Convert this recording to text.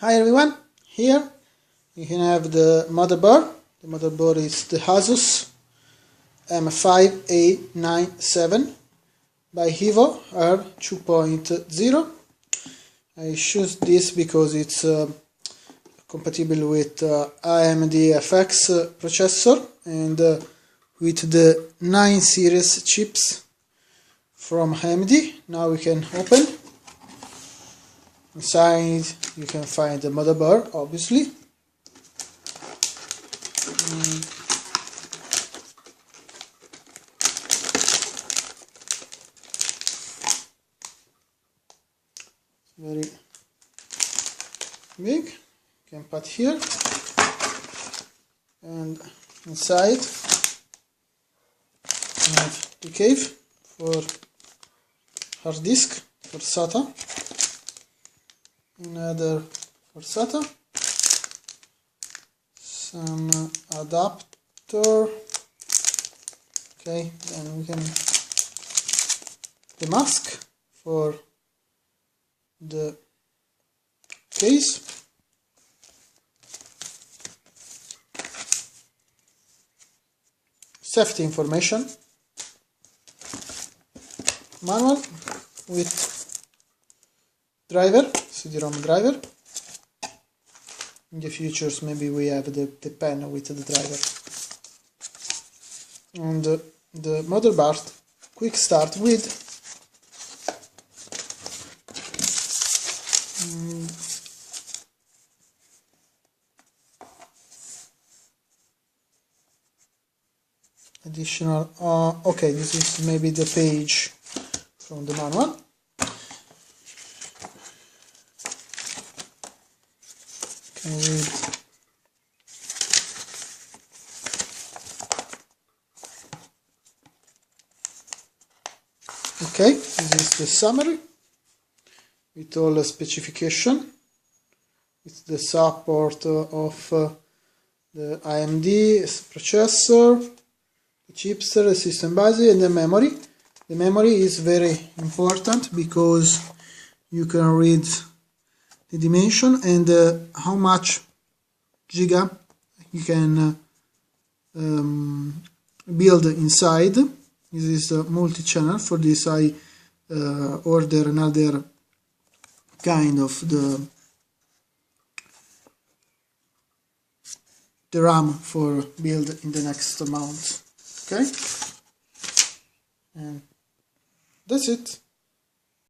Hi everyone, here you can have the motherboard. The motherboard is the ASUS M5A97 by EVO R 2.0. I choose this because it's compatible with AMD FX processor and with the 9 series chips from AMD. Now we can open. Inside you can find the motherboard, obviously. Very big. You can put here, and inside you have the cave for hard disk for SATA. Another for SATA, some adapter. Okay, then we can the mask for the case, safety information, manual with driver, CD-ROM driver. In the futures maybe we have the pen with the driver. And the motherboard quick start with additional, okay, this is maybe the page from the manual. Okay, this is the summary with all the specification. It's the support of the AMD processor, the chipset, the system bus, and the memory. The memory is very important because you can read the dimension and how much giga you can build inside. This is a multi-channel. For this I order another kind of the RAM for build in the next month. Okay, and that's it.